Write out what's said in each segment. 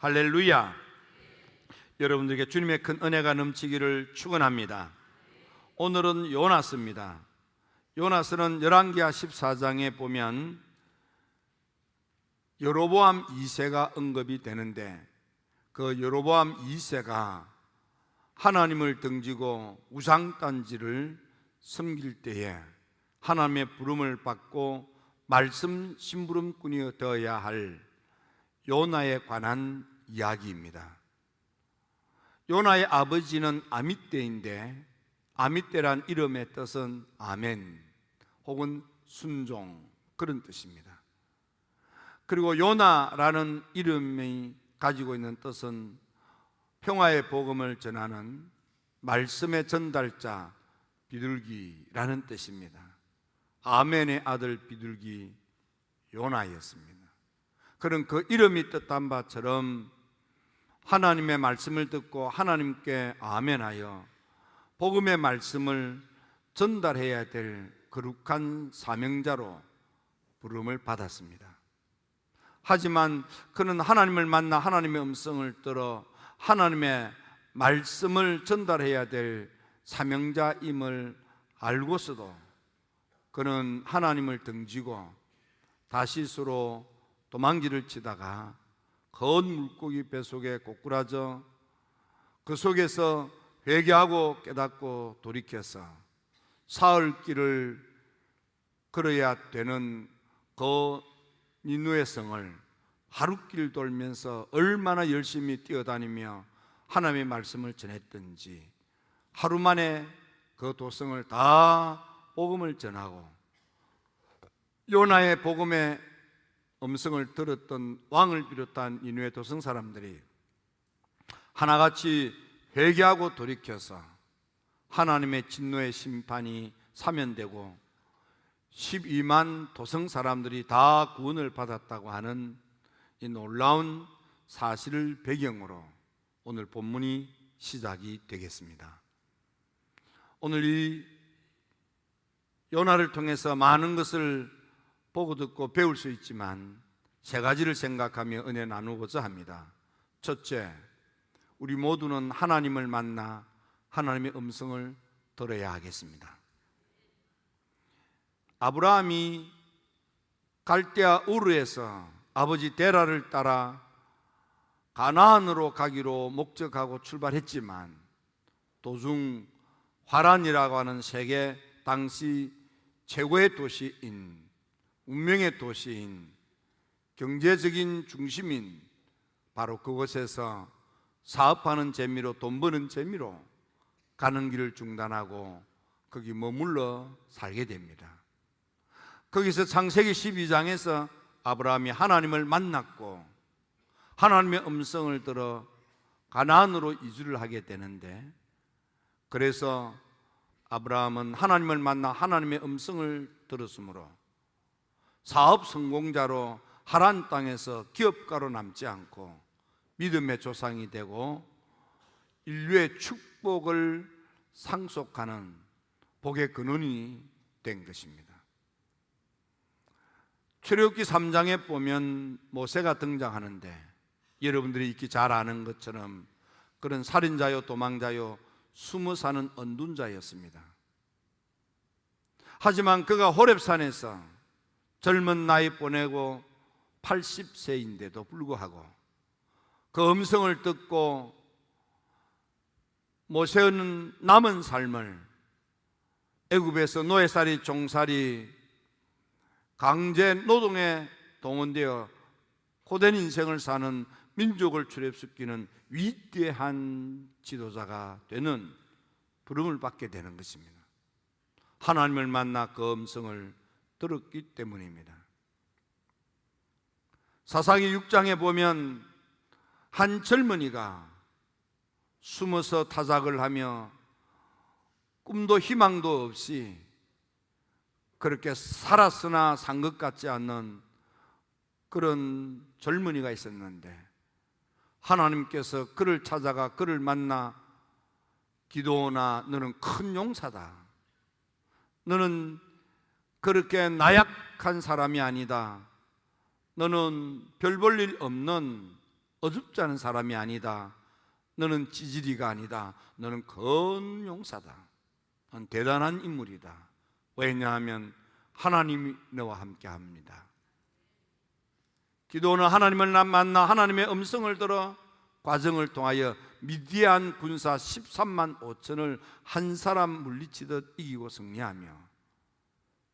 할렐루야. 여러분들에게 주님의 큰 은혜가 넘치기를 축원합니다. 오늘은 요나스입니다. 요나스는 열왕기하 14장에 보면 여로보암 2세가 언급이 되는데, 그 여로보암 2세가 하나님을 등지고 우상단지를 섬길 때에 하나님의 부름을 받고 말씀 심부름꾼이 되어야 할 요나에 관한 이야기입니다. 요나의 아버지는 아미떼인데, 아미떼란 이름의 뜻은 아멘 혹은 순종, 그런 뜻입니다. 그리고 요나라는 이름이 가지고 있는 뜻은 평화의 복음을 전하는 말씀의 전달자 비둘기라는 뜻입니다. 아멘의 아들 비둘기 요나였습니다. 그런 그 이름이 뜻한 바처럼 하나님의 말씀을 듣고 하나님께 아멘하여 복음의 말씀을 전달해야 될 거룩한 사명자로 부름을 받았습니다. 하지만 그는 하나님을 만나 하나님의 음성을 들어 하나님의 말씀을 전달해야 될 사명자임을 알고서도 그는 하나님을 등지고 다시스로 도망길을 치다가 건 물고기 뱃속에 고꾸라져 그 속에서 회개하고 깨닫고 돌이켜서 사흘 길을 걸어야 되는 그 니느웨 성을 하룻길 돌면서 얼마나 열심히 뛰어다니며 하나님의 말씀을 전했던지 하루 만에 그 도성을 다 복음을 전하고, 요나의 복음의 음성을 들었던 왕을 비롯한 니느웨 도성 사람들이 하나같이 회개하고 돌이켜서 하나님의 진노의 심판이 사면되고 12만 도성 사람들이 다 구원을 받았다고 하는 이 놀라운 사실을 배경으로 오늘 본문이 시작이 되겠습니다. 오늘 이 요나를 통해서 많은 것을 보고 듣고 배울 수 있지만 세 가지를 생각하며 은혜 나누고자 합니다. 첫째, 우리 모두는 하나님을 만나 하나님의 음성을 들어야 하겠습니다. 아브라함이 갈대아 우르에서 아버지 데라를 따라 가나안으로 가기로 목적하고 출발했지만 도중 화란이라고 하는 세계 당시 최고의 도시인, 운명의 도시인, 경제적인 중심인 바로 그곳에서 사업하는 재미로, 돈 버는 재미로 가는 길을 중단하고 거기 머물러 살게 됩니다. 거기서 창세기 12장에서 아브라함이 하나님을 만났고 하나님의 음성을 들어 가나안으로 이주를 하게 되는데, 그래서 아브라함은 하나님을 만나 하나님의 음성을 들었으므로 사업 성공자로 하란 땅에서 기업가로 남지 않고 믿음의 조상이 되고 인류의 축복을 상속하는 복의 근원이 된 것입니다. 출애굽기 3장에 보면 모세가 등장하는데, 여러분들이 익히 잘 아는 것처럼 그런 살인자요 도망자요 숨어 사는 언둔자였습니다. 하지만 그가 호렙산에서 젊은 나이 보내고 80세인데도 불구하고 그 음성을 듣고 모세는 남은 삶을 애굽에서 노예살이 종살이 강제 노동에 동원되어 고된 인생을 사는 민족을 출애굽시키는 위대한 지도자가 되는 부름을 받게 되는 것입니다. 하나님을 만나 그 음성을 들었기 때문입니다. 사사기 6장에 보면 한 젊은이가 숨어서 타작을 하며 꿈도 희망도 없이 그렇게 살았으나 산 것 같지 않는 그런 젊은이가 있었는데, 하나님께서 그를 찾아가 그를 만나 기도나 너는 큰 용사다, 너는 그렇게 나약한 사람이 아니다, 너는 별 볼 일 없는 어줍지 않은 사람이 아니다. 너는 찌질이가 아니다. 너는 건용사다. 넌 대단한 인물이다. 왜냐하면 하나님이 너와 함께 합니다. 기드온은 하나님을 만나 하나님의 음성을 들어 과정을 통하여 미디안 군사 13만 5천을 한 사람 물리치듯 이기고 승리하며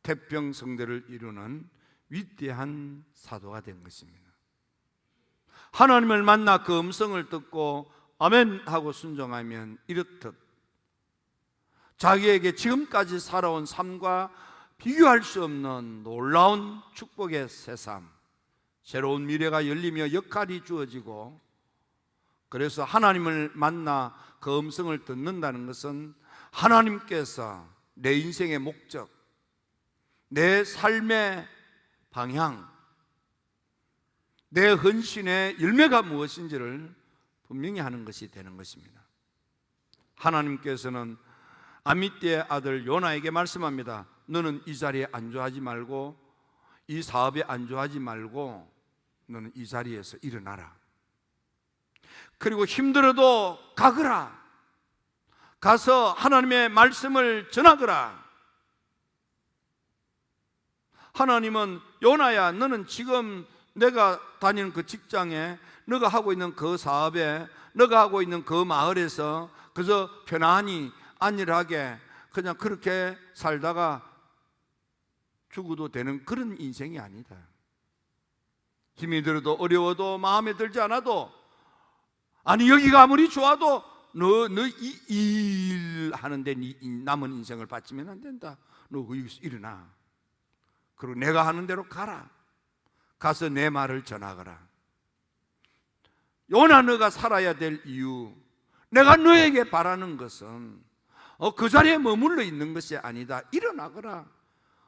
태평성대를 이루는 위대한 사도가 된 것입니다. 하나님을 만나 그 음성을 듣고 아멘 하고 순종하면 이렇듯 자기에게 지금까지 살아온 삶과 비교할 수 없는 놀라운 축복의 새삼, 새로운 미래가 열리며 역할이 주어지고, 그래서 하나님을 만나 그 음성을 듣는다는 것은 하나님께서 내 인생의 목적, 내 삶의 방향, 내 헌신의 열매가 무엇인지를 분명히 하는 것이 되는 것입니다. 하나님께서는 아미떼의 아들 요나에게 말씀합니다. 너는 이 자리에 안주하지 말고, 이 사업에 안주하지 말고 너는 이 자리에서 일어나라. 그리고 힘들어도 가거라. 가서 하나님의 말씀을 전하거라. 하나님은 요나야, 너는 지금 내가 다니는 그 직장에, 너가 하고 있는 그 사업에, 너가 하고 있는 그 마을에서 그저 편안히 안일하게 그냥 그렇게 살다가 죽어도 되는 그런 인생이 아니다. 힘이 들어도 어려워도 마음에 들지 않아도, 아니 여기가 아무리 좋아도 너 이 일 하는데 네 남은 인생을 바치면 안 된다. 너 여기서 일어나. 그리고 내가 하는 대로 가라. 가서 내 말을 전하거라. 요나, 너가 살아야 될 이유, 내가 너에게 바라는 것은 그 자리에 머물러 있는 것이 아니다. 일어나거라.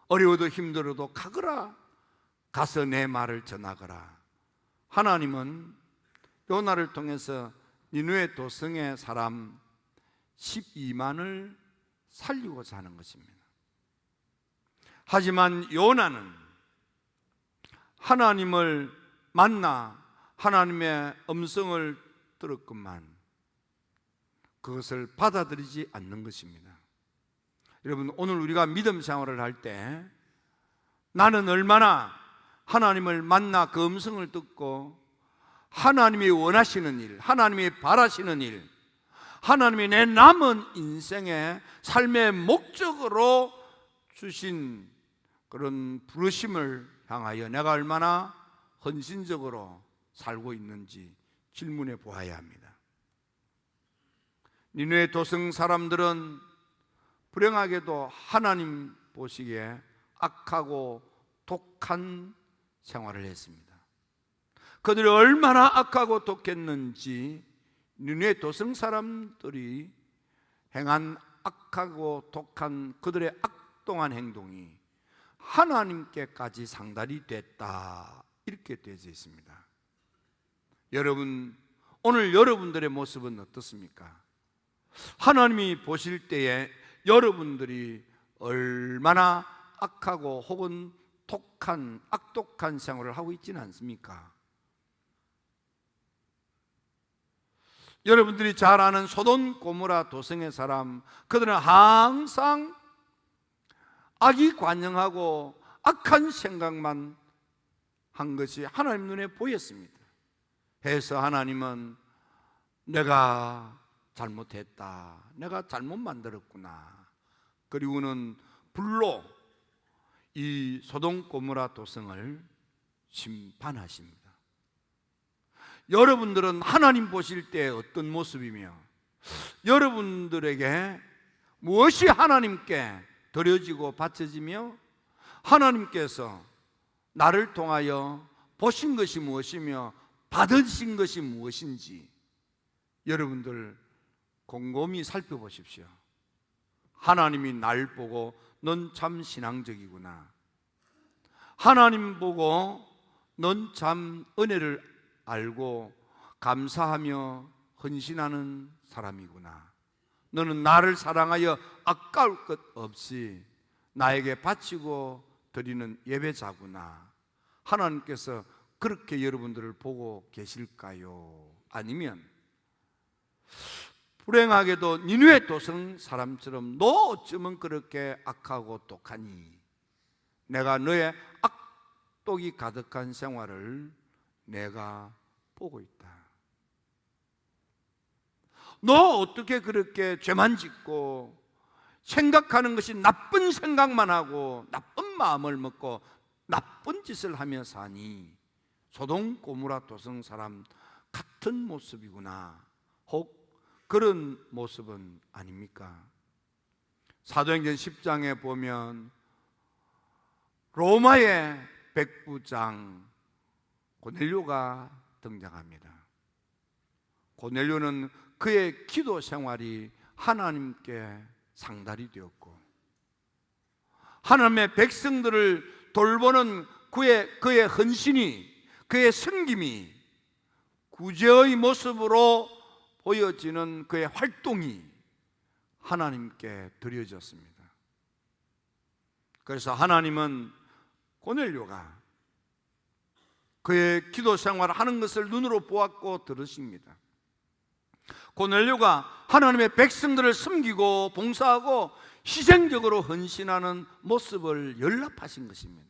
어려워도 힘들어도 가거라. 가서 내 말을 전하거라. 하나님은 요나를 통해서 니느웨 도성의 사람 12만을 살리고자 하는 것입니다. 하지만 요나는 하나님을 만나 하나님의 음성을 들었건만 그것을 받아들이지 않는 것입니다. 여러분, 오늘 우리가 믿음 생활을 할 때 나는 얼마나 하나님을 만나 그 음성을 듣고 하나님이 원하시는 일, 하나님이 바라시는 일, 하나님이 내 남은 인생의 삶의 목적으로 주신 그런 부르심을 향하여 내가 얼마나 헌신적으로 살고 있는지 질문해 보아야 합니다. 니느웨 도성 사람들은 불행하게도 하나님 보시기에 악하고 독한 생활을 했습니다. 그들이 얼마나 악하고 독했는지 니느웨 도성 사람들이 행한 악하고 독한 그들의 악동한 행동이 하나님께까지 상달이 됐다, 이렇게 되어져 있습니다. 여러분, 오늘 여러분들의 모습은 어떻습니까? 하나님이 보실 때에 여러분들이 얼마나 악하고 혹은 독한, 악독한 생활을 하고 있지는 않습니까? 여러분들이 잘 아는 소돔 고모라 도성의 사람, 그들은 항상 악이 관영하고 악한 생각만 한 것이 하나님 눈에 보였습니다. 해서 하나님은 내가 잘못했다, 내가 잘못 만들었구나, 그리고는 불로 이 소돔 고모라 도성을 심판하십니다. 여러분들은 하나님 보실 때 어떤 모습이며 여러분들에게 무엇이 하나님께 드려지고 바쳐지며 하나님께서 나를 통하여 보신 것이 무엇이며 받으신 것이 무엇인지 여러분들 곰곰이 살펴보십시오. 하나님이 날 보고 넌 참 신앙적이구나, 하나님 보고 넌 참 은혜를 알고 감사하며 헌신하는 사람이구나, 너는 나를 사랑하여 아까울 것 없이 나에게 바치고 드리는 예배자구나, 하나님께서 그렇게 여러분들을 보고 계실까요? 아니면 불행하게도 니느웨 도성 사람처럼 너 어쩌면 그렇게 악하고 독하니 내가 너의 악독이 가득한 생활을 내가 보고 있다. 너 어떻게 그렇게 죄만 짓고 생각하는 것이 나쁜 생각만 하고 나쁜 마음을 먹고 나쁜 짓을 하며 사니 소돔 고모라 도성 사람 같은 모습이구나. 혹 그런 모습은 아닙니까? 사도행전 10장에 보면 로마의 백부장 고넬료가 등장합니다. 고넬료는 그의 기도 생활이 하나님께 상달이 되었고 하나님의 백성들을 돌보는 그의 헌신이, 그의 섬김이, 구제의 모습으로 보여지는 그의 활동이 하나님께 드려졌습니다. 그래서 하나님은 고넬료가 그의 기도 생활을 하는 것을 눈으로 보았고 들으십니다. 고넬료가 하나님의 백성들을 섬기고 봉사하고 희생적으로 헌신하는 모습을 연락하신 것입니다.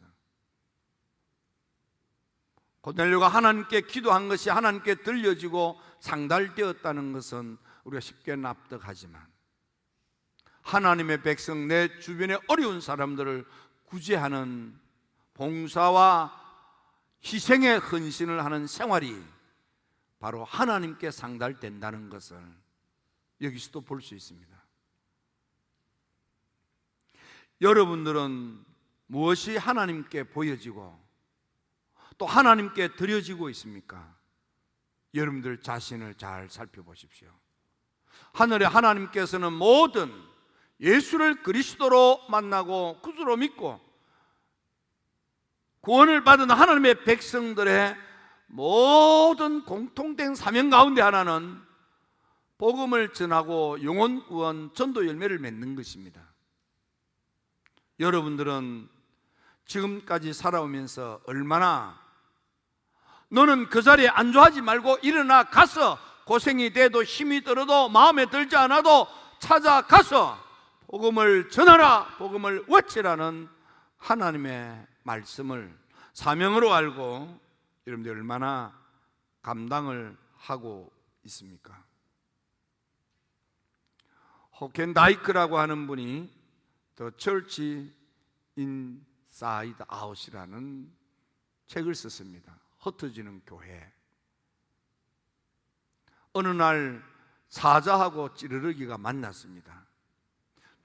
고넬료가 하나님께 기도한 것이 하나님께 들려지고 상달되었다는 것은 우리가 쉽게 납득하지만 하나님의 백성, 내 주변의 어려운 사람들을 구제하는 봉사와 희생의 헌신을 하는 생활이 바로 하나님께 상달된다는 것을 여기서도 볼 수 있습니다. 여러분들은 무엇이 하나님께 보여지고 또 하나님께 드려지고 있습니까? 여러분들 자신을 잘 살펴보십시오. 하늘의 하나님께서는 모든 예수를 그리스도로 만나고 구주로 믿고 구원을 받은 하나님의 백성들의 모든 공통된 사명 가운데 하나는 복음을 전하고 영혼 구원 전도 열매를 맺는 것입니다. 여러분들은 지금까지 살아오면서 얼마나 너는 그 자리에 안주하지 말고 일어나 가서 고생이 돼도 힘이 들어도 마음에 들지 않아도 찾아가서 복음을 전하라, 복음을 외치라는 하나님의 말씀을 사명으로 알고 여러분들 얼마나 감당을 하고 있습니까? 호켄다이크라고 하는 분이 The Church Inside Out이라는 책을 썼습니다. 흩어지는 교회. 어느 날 사자하고 찌르르기가 만났습니다.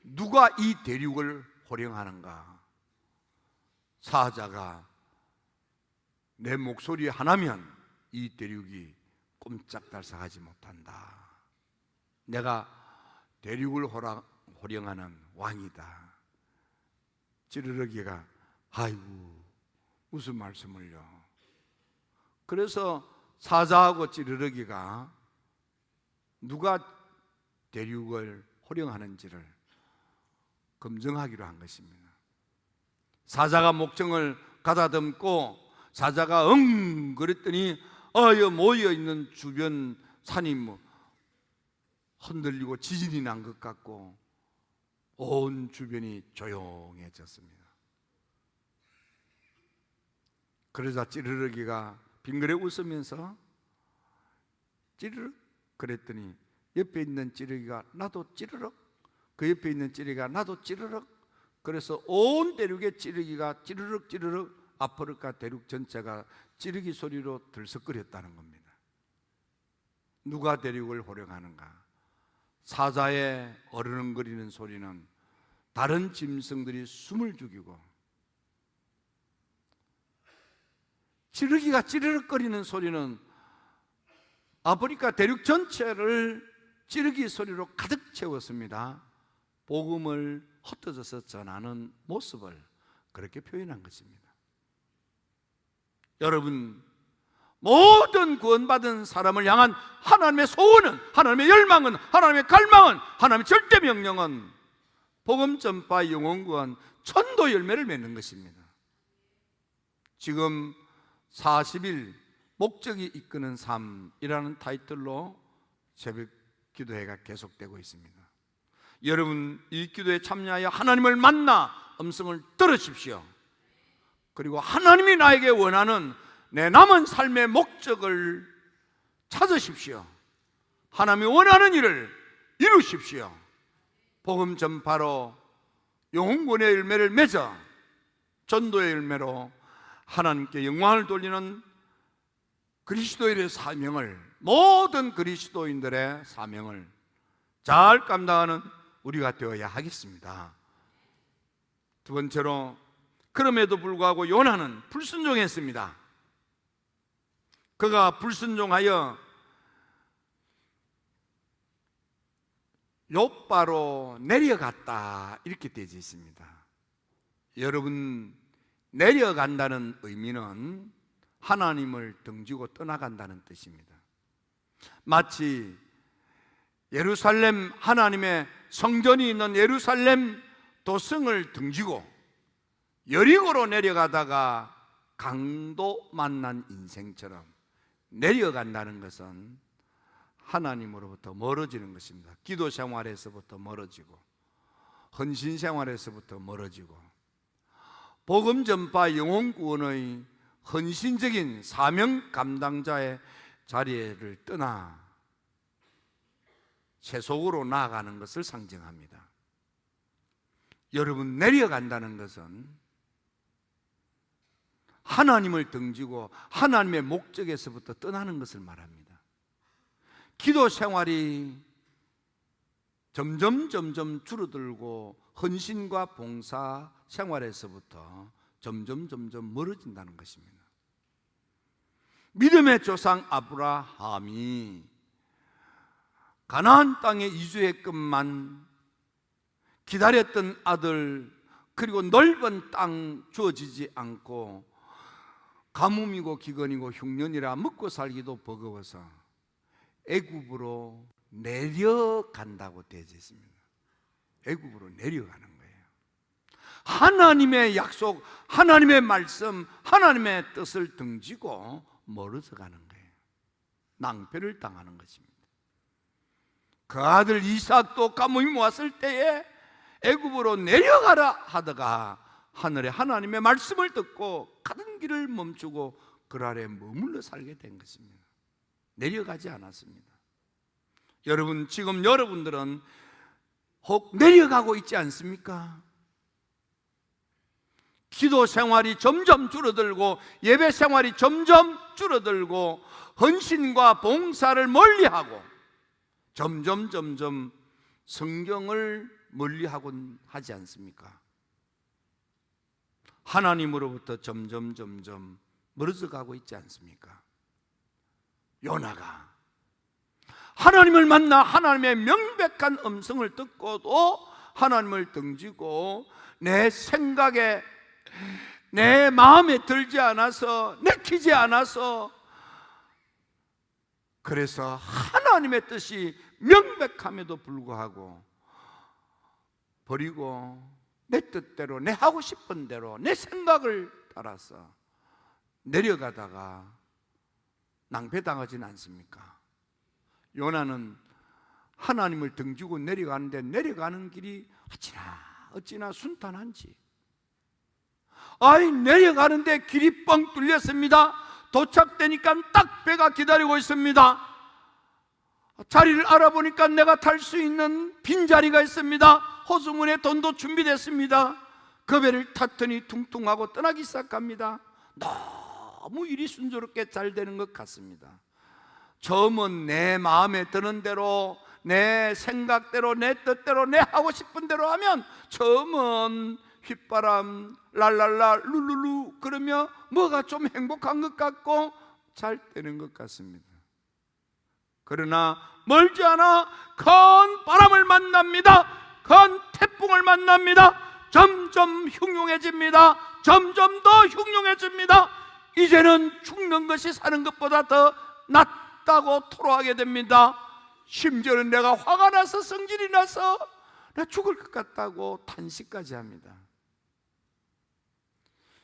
누가 이 대륙을 호령하는가? 사자가 내 목소리 하나면 이 대륙이 꼼짝달싹하지 못한다. 내가 대륙을 호령하는 왕이다. 찌르르기가 아이고 무슨 말씀을요? 그래서 사자하고 찌르르기가 누가 대륙을 호령하는지를 검증하기로 한 것입니다. 사자가 목청을 가다듬고 사자가 그랬더니 모여있는 주변 산이 흔들리고 지진이 난 것 같고 온 주변이 조용해졌습니다. 그러자 찌르르기가 빙그레 웃으면서 찌르륵 그랬더니 옆에 있는 찌르기가 나도 찌르륵, 그 옆에 있는 찌르기가 나도 찌르륵. 그래서 온 대륙의 찌르기가 찌르륵 찌르륵 아프리카 대륙 전체가 찌르기 소리로 들썩거렸다는 겁니다. 누가 대륙을 호령하는가? 사자의 어르렁거리는 소리는 다른 짐승들이 숨을 죽이고 찌르기가 찌르륵거리는 소리는 아프리카 대륙 전체를 찌르기 소리로 가득 채웠습니다. 복음을 흩어져서 전하는 모습을 그렇게 표현한 것입니다. 여러분, 모든 구원받은 사람을 향한 하나님의 소원은, 하나님의 열망은, 하나님의 갈망은, 하나님의 절대 명령은 복음 전파, 영혼 구원, 전도 열매를 맺는 것입니다. 지금 40일 목적이 이끄는 삶이라는 타이틀로 새벽 기도회가 계속되고 있습니다. 여러분, 이 기도에 참여하여 하나님을 만나 음성을 들으십시오. 그리고 하나님이 나에게 원하는 내 남은 삶의 목적을 찾으십시오. 하나님이 원하는 일을 이루십시오. 복음 전파로 영혼권의 열매를 맺어 전도의 열매로 하나님께 영광을 돌리는 그리스도인의 사명을, 모든 그리스도인들의 사명을 잘 감당하는 우리가 되어야 하겠습니다. 두 번째로, 그럼에도 불구하고 요나는 불순종했습니다. 그가 불순종하여 욥바로 내려갔다, 이렇게 되어 있습니다. 여러분, 내려간다는 의미는 하나님을 등지고 떠나간다는 뜻입니다. 마치 예루살렘, 하나님의 성전이 있는 예루살렘 도성을 등지고 여리고로 내려가다가 강도 만난 인생처럼 내려간다는 것은 하나님으로부터 멀어지는 것입니다. 기도 생활에서부터 멀어지고, 헌신 생활에서부터 멀어지고, 복음 전파 영혼 구원의 헌신적인 사명 감당자의 자리를 떠나 세속으로 나아가는 것을 상징합니다. 여러분, 내려간다는 것은 하나님을 등지고 하나님의 목적에서부터 떠나는 것을 말합니다. 기도 생활이 점점 줄어들고 헌신과 봉사 생활에서부터 점점 멀어진다는 것입니다. 믿음의 조상 아브라함이 가나안 땅에 이주했건만 기다렸던 아들, 그리고 넓은 땅 주어지지 않고 가뭄이고 기근이고 흉년이라 먹고 살기도 버거워서 애굽으로 내려간다고 되어 있습니다. 애굽으로 내려가는 거예요. 하나님의 약속, 하나님의 말씀, 하나님의 뜻을 등지고 멀어져 가는 거예요. 낭패를 당하는 것입니다. 그 아들 이삭도 가뭄이 왔을 때에 애굽으로 내려가라 하다가 하늘에 하나님의 말씀을 듣고 가던 길을 멈추고 그 아래 머물러 살게 된 것입니다. 내려가지 않았습니다. 여러분, 지금 여러분들은 혹 내려가고 있지 않습니까? 기도 생활이 점점 줄어들고 예배 생활이 점점 줄어들고 헌신과 봉사를 멀리하고 점점 성경을 멀리하곤 하지 않습니까? 하나님으로부터 점점 멀어져 가고 있지 않습니까? 요나가 하나님을 만나 하나님의 명백한 음성을 듣고도 하나님을 등지고 내 생각에, 내 마음에 들지 않아서, 내키지 않아서, 그래서 하나님의 뜻이 명백함에도 불구하고 버리고 내 뜻대로, 내 하고 싶은 대로, 내 생각을 따라서 내려가다가 낭패당하지는 않습니까? 요나는 하나님을 등지고 내려가는데 내려가는 길이 어찌나 순탄한지, 내려가는데 길이 뻥 뚫렸습니다. 도착되니까 딱 배가 기다리고 있습니다. 자리를 알아보니까 내가 탈 수 있는 빈자리가 있습니다. 호수문에 돈도 준비됐습니다. 그 배를 탔더니 퉁퉁하고 떠나기 시작합니다. 너무 일이 순조롭게 잘 되는 것 같습니다. 처음은 내 마음에 드는 대로, 내 생각대로, 내 뜻대로, 내 하고 싶은 대로 하면 처음은 휘바람 랄랄라 룰루루 그러며 뭐가 좀 행복한 것 같고 잘 되는 것 같습니다. 그러나 멀지 않아 큰 바람을 만납니다. 큰 태풍을 만납니다. 점점 흉흉해집니다. 점점 더 흉흉해집니다. 이제는 죽는 것이 사는 것보다 더 낫다고 토로하게 됩니다. 심지어는 내가 화가 나서, 성질이 나서 나 죽을 것 같다고 탄식까지 합니다.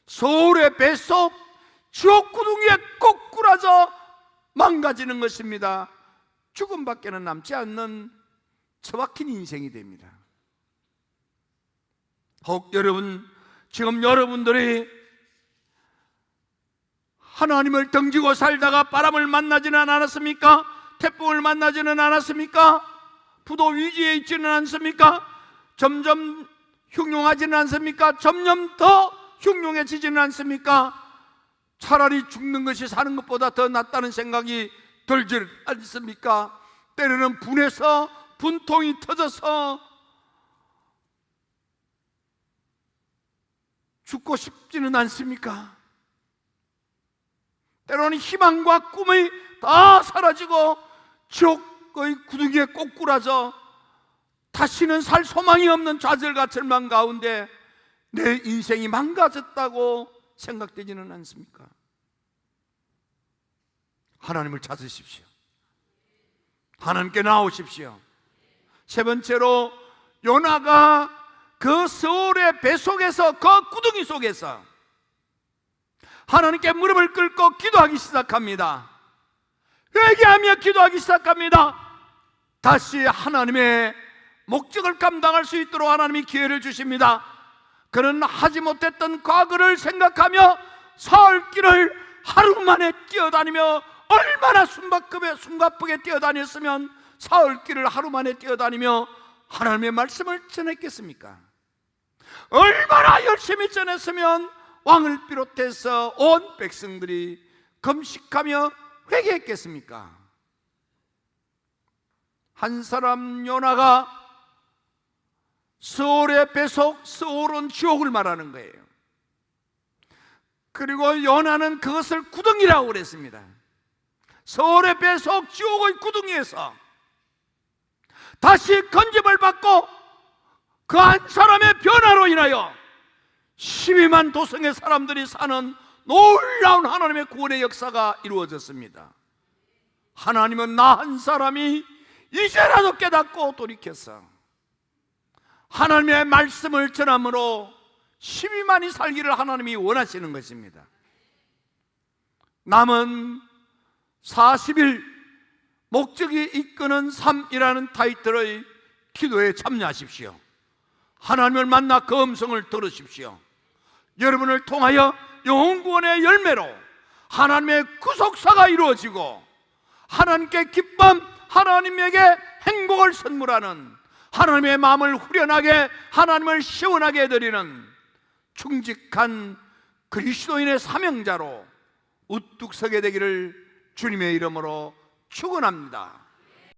서울의 뱃속 지옥 구덩이에 꼬꾸라져 망가지는 것입니다. 죽음밖에는 남지 않는 처박힌 인생이 됩니다. 혹 여러분, 지금 여러분들이 하나님을 등지고 살다가 바람을 만나지는 않았습니까? 태풍을 만나지는 않았습니까? 부도 위기에 있지는 않습니까? 점점 흉흉하지는 않습니까? 점점 더 흉흉해지지는 않습니까? 차라리 죽는 것이 사는 것보다 더 낫다는 생각이 들지 않습니까? 때로는 분해서 분통이 터져서 죽고 싶지는 않습니까? 때로는 희망과 꿈이 다 사라지고 지옥의 구덩이에 꼬꾸라져 다시는 살 소망이 없는 좌절과 절망 가운데 내 인생이 망가졌다고 생각되지는 않습니까? 하나님을 찾으십시오. 하나님께 나오십시오. 세 번째로, 요나가 그 서울의 배 속에서, 그 구덩이 속에서 하나님께 무릎을 꿇고 기도하기 시작합니다. 회개하며 기도하기 시작합니다. 다시 하나님의 목적을 감당할 수 있도록 하나님이 기회를 주십니다. 그는 하지 못했던 과거를 생각하며 사흘길을 하루 만에 뛰어다니며, 얼마나 숨가쁘게 뛰어다녔으면 사흘길을 하루 만에 뛰어다니며 하나님의 말씀을 전했겠습니까? 얼마나 열심히 전했으면 왕을 비롯해서 온 백성들이 금식하며 회개했겠습니까? 한 사람 요나가 서울의 배속, 서울은 지옥을 말하는 거예요. 그리고 요나는 그것을 구덩이라고 그랬습니다. 서울의 배속, 지옥의 구덩이에서 다시 건짐을 받고 그 한 사람의 변화로 인하여 12만 도성의 사람들이 사는 놀라운 하나님의 구원의 역사가 이루어졌습니다. 하나님은 나 한 사람이 이제라도 깨닫고 돌이켜서 하나님의 말씀을 전함으로 12만이 살기를 하나님이 원하시는 것입니다. 남은 40일 목적이 이끄는 삶이라는 타이틀의 기도에 참여하십시오. 하나님을 만나 그 음성을 들으십시오. 여러분을 통하여 영혼구원의 열매로 하나님의 구속사가 이루어지고 하나님께 기쁨, 하나님에게 행복을 선물하는, 하나님의 마음을 후련하게, 하나님을 시원하게 해드리는 충직한 그리스도인의 사명자로 우뚝 서게 되기를 주님의 이름으로 축원합니다.